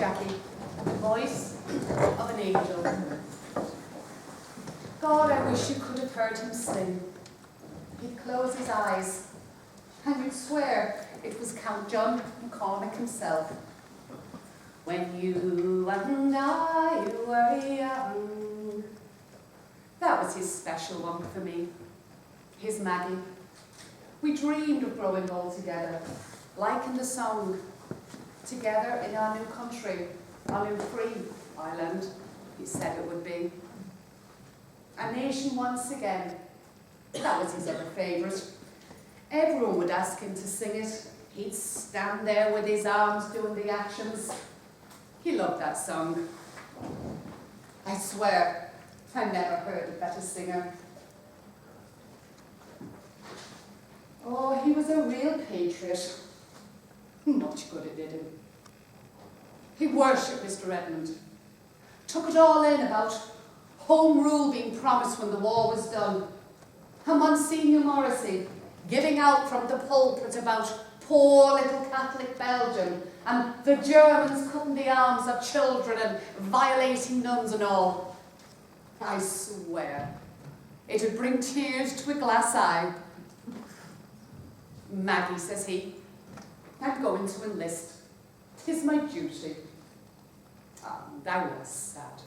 Jackie, the voice of an angel. God, I wish you could have heard him sing. He'd close his eyes, and you'd swear it was Count John McCormick himself. When you and I were young. That was his special one for me, his Maggie. We dreamed of growing old together, like in the song, together in our new country, our new free island, he said it would be. A nation once again. That was his other favourite. Everyone would ask him to sing it. He'd stand there with his arms doing the actions. He loved that song. I swear, I never heard a better singer. Oh, he was a real patriot. Much good it did him. He worshipped Mr. Edmund. Took it all in about Home Rule being promised when the war was done. And Monsignor Morrissey giving out from the pulpit about poor little Catholic Belgium and the Germans cutting the arms of children and violating nuns and all. I swear, it'd bring tears to a glass eye. Maggie, says he, I'm going to enlist. 'Tis my duty. And I was sad,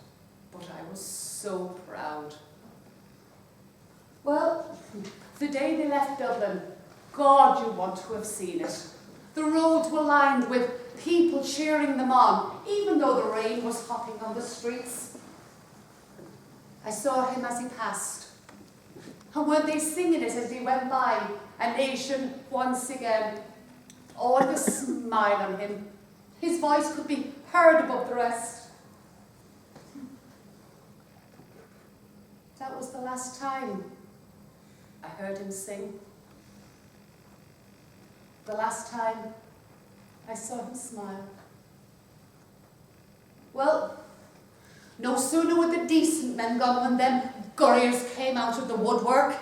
but I was so proud. Well, the day they left Dublin, God, you want to have seen it. The roads were lined with people cheering them on, even though the rain was hopping on the streets. I saw him as he passed. And weren't they singing it as he went by, a nation once again? Oh, and the smile on him. His voice could be heard above the rest. That was the last time I heard him sing. The last time I saw him smile. Well, no sooner were the decent men gone when them gurriers came out of the woodwork.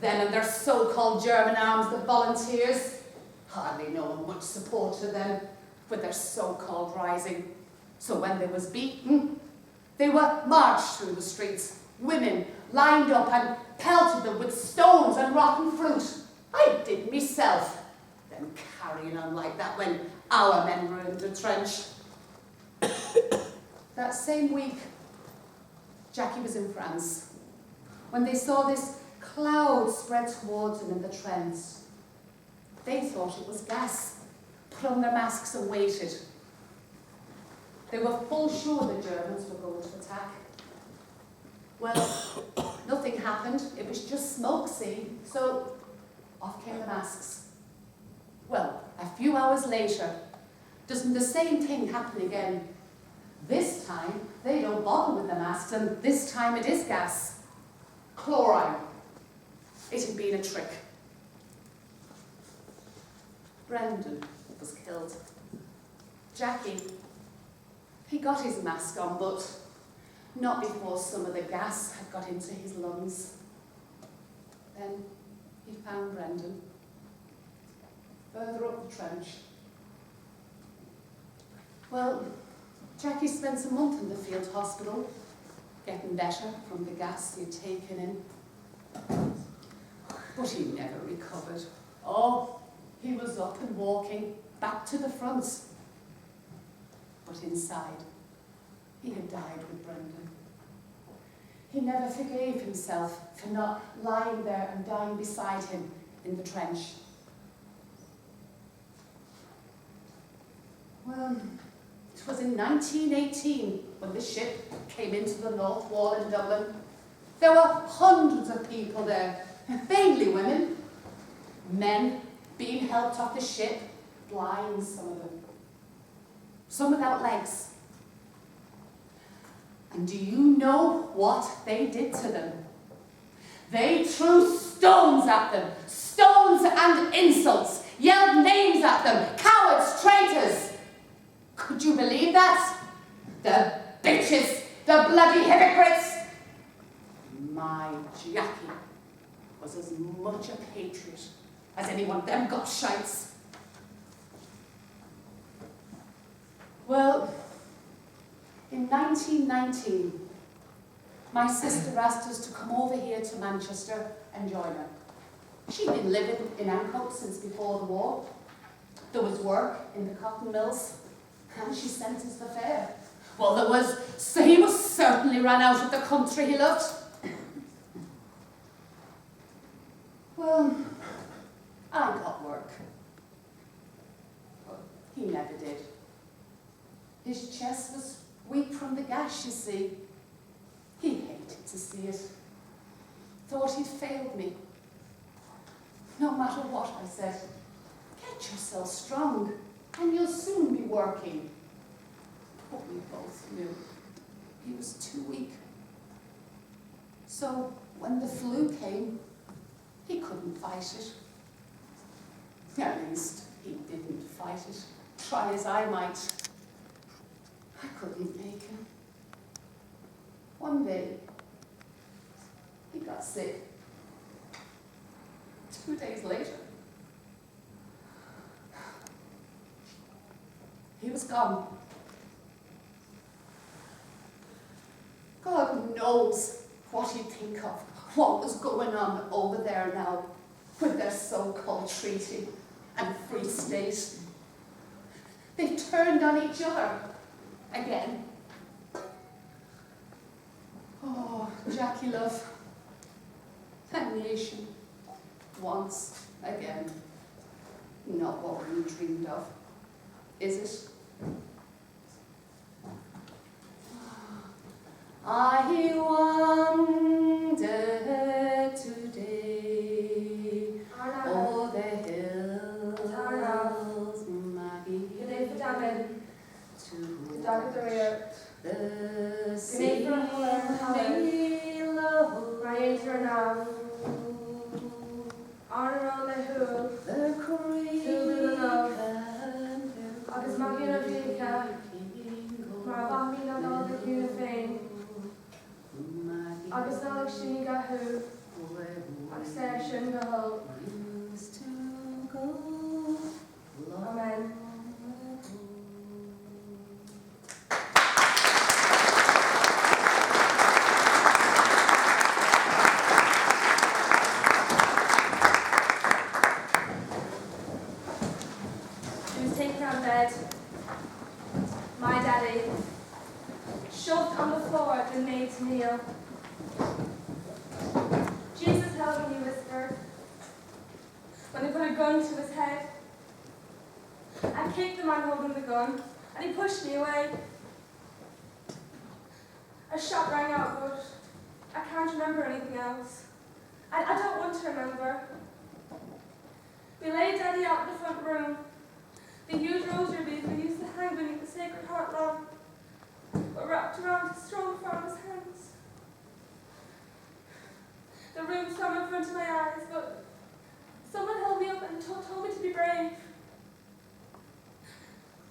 Them and their so-called German arms, the volunteers, hardly knowing much support to them with their so-called rising. So when they was beaten, they were marched through the streets. Women lined up and pelted them with stones and rotten fruit. I did myself. Them carrying on like that when our men were in the trench. That same week, Jackie was in France when they saw this cloud spread towards them in the trench. They thought it was gas, put on their masks and waited. They were full sure the Germans were going to attack. Well, nothing happened. It was just smoke, see? So off came the masks. Well, a few hours later, doesn't the same thing happen again? This time, they don't bother with the masks, and this time it is gas. Chlorine. It had been a trick. Brendan was killed. Jackie, he got his mask on, but not before some of the gas had got into his lungs. Then he found Brendan further up the trench. Well, Jackie spent a month in the field hospital, getting better from the gas he'd taken in. But he never recovered. Oh, he was up and walking back to the front. But inside, he had died with Brendan. He never forgave himself for not lying there and dying beside him in the trench. Well, it was in 1918 when the ship came into the North Wall in Dublin. There were hundreds of people there, mainly women. Men being helped off the ship, blind, some of them. Some without legs. And do you know what they did to them? They threw stones at them, stones and insults, yelled names at them, cowards, traitors. Could you believe that? The bitches, the bloody hypocrites. My Jackie was as much a patriot as any one of them gobshites. Well, In 1919, my sister asked us to come over here to Manchester and join her. She'd been living in Ancoats since before the war. There was work in the cotton mills, and she sent us the fare. Well, there was, so he must certainly ran out of the country he loved. Well, I got work. But he never did. His chest was weak from the gash, you see. He hated to see it. Thought he'd failed me. No matter what I said, get yourself strong, and you'll soon be working. But we both knew he was too weak. So when the flu came, he couldn't fight it. At least he didn't fight it. Try as I might, I couldn't make him. One day, he got sick. 2 days later, he was gone. God knows what he'd think of, what was going on over there now with their so-called treaty and free state. They turned on each other again. Oh, Jackie love, that nation, once again, not what we dreamed of, is it? I wander today o'er the hills, Maggie, to the sea, the creek agus Marion Riley, mar bhí na dála cúna féin, agus nála sin gathú, agus sin go hol. Amen. She was taken out of bed. My daddy shoved on the floor and made to kneel. Jesus held me, he whispered, when he put a gun to his head. I kicked the man holding the gun, and he pushed me away. A shot rang out, but I can't remember anything else. I don't want to remember. We laid Daddy out in the front room. The huge rosary beads we used to hang beneath the Sacred Heart lamp were wrapped around his strong father's hands. The room swam in front of my eyes, but someone held me up and told me to be brave.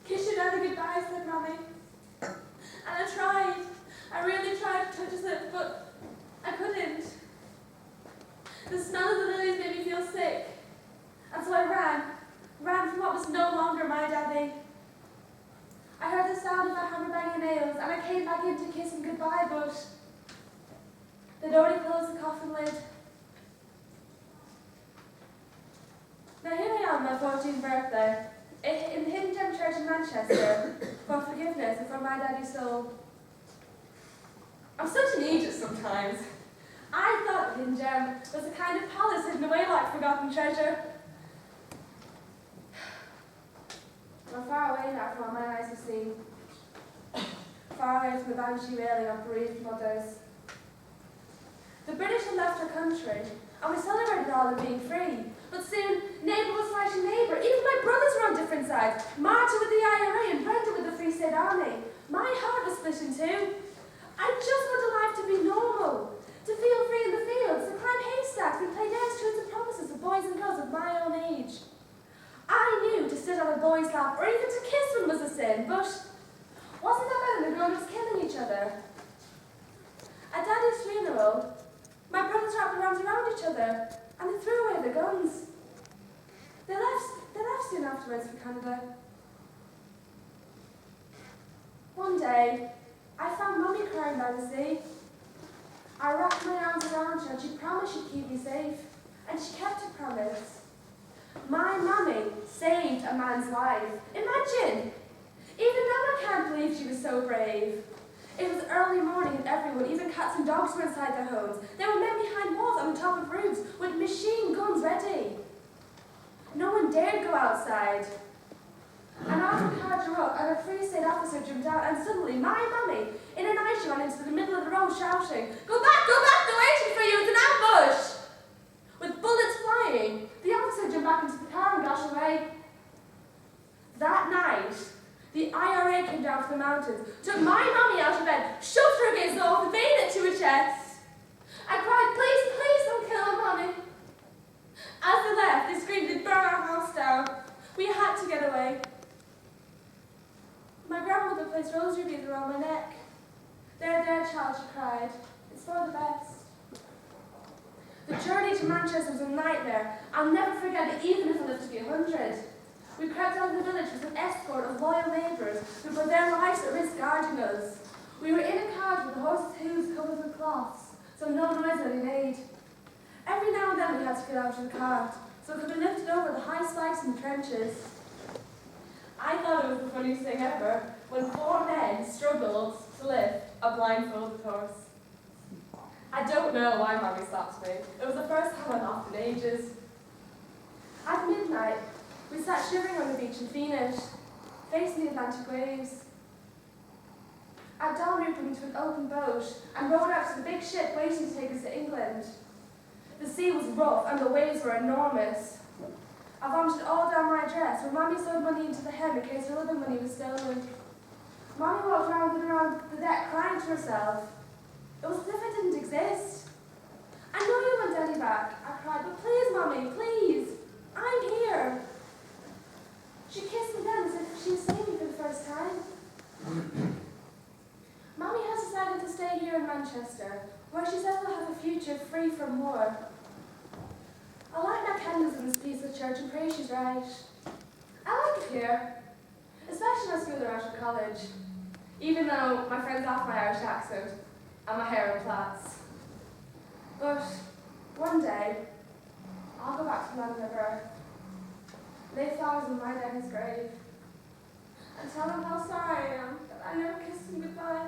Kiss your daddy goodbye, said Mommy. And I tried. I really tried to touch his lips, but I couldn't. The smell of the lilies made me feel sick. And so I ran from what was no longer my daddy. I heard the sound of a hammer banging nails, and I came back in to kiss him goodbye, but they'd already closed the coffin lid. Now here I am, my 14th birthday, in the Hidden Gem Church in Manchester, for forgiveness and for my daddy's soul. I'm such an idiot sometimes. I thought the Hidden Gem was a kind of palace hidden away like forgotten treasure. I'm far away now from what my eyes have seen. Far away from the banshee wailing of bereaved mothers. The British had left our country, and we celebrated all of being free. But soon, neighbour was fighting neighbour. Even my brothers were on different sides. Martin with the IRA and Brenda with the Free State Army. My heart was split in two. I just wanted life to be normal. To feel free in the fields, to climb haystacks and play dance tunes and promises with boys and girls of my own age. I knew to sit on a boy's lap or even to kiss one was a sin, but wasn't that better than grown-ups killing each other? At Daddy's funeral, my brothers wrapped their arms around each other and they threw away their guns. They left soon afterwards for Canada. One day, I I found Mummy crying by the sea. I wrapped my arms around her and she promised she'd keep me safe. And she kept her promise. My Mummy saved a man's life. Imagine! Even now I can't believe she was so brave. It was early morning and everyone, even cats and dogs, were inside their homes. There were men behind walls on the top of roofs with machine guns ready. No one dared go outside. An auto car drew up and a Free State officer jumped out, and suddenly my Mummy, in an ice, ran into the middle of the road shouting, "Go back, they're waiting for you, it's an ambush!" With bullets flying, the officer jumped back into the car and dashed away. That night, the IRA came down from the mountains, took my Mummy out of bed, shoved her against the wall, and bayonet to her chest. I cried, please don't kill my Mummy. As they left, they screamed, they'd burn our house down. We had to get away. My grandmother placed rosary beads around my neck. There, child, she cried. It's for the best. The journey to Manchester was a nightmare. I'll never forget it, even if I lived to be 100. We crept out of the village with an escort of loyal neighbours who put their lives at risk guarding us. We were in a cart with the horses' hooves covered with cloths, so no noise would be made. Every now and then we had to get out of the cart, so it could be lifted over the high spikes in the trenches. I thought it was the funniest thing ever when 4 men struggled to lift a blindfolded horse. I don't know why Mummy slapped me. It was the first time I'd laughed in ages. At midnight, we sat shivering on the beach in Phoenix, facing the Atlantic waves. At dawn, we went into an open boat and rowed out to the big ship waiting to take us to England. The sea was rough and the waves were enormous. I vomited all down my dress when Mummy sewed money into the hem in case her living money was stolen. Mummy walked round and around the deck crying to herself. It was as if I didn't exist. I know you want Daddy back, I cried, but please, Mummy, please, I'm here. She kissed me then as if she was seeing me for the first time. Mummy has decided to stay here in Manchester, where she says we'll have a future free from war. I light my candles in this piece of church and pray she's right. I like it here, especially when school are out of college, even though my friends laugh my Irish accent and my hair in plaits. But one day, I'll go back to the land of my birth, lay flowers on my daddy's grave, and tell him how sorry I am that I never kissed him goodbye.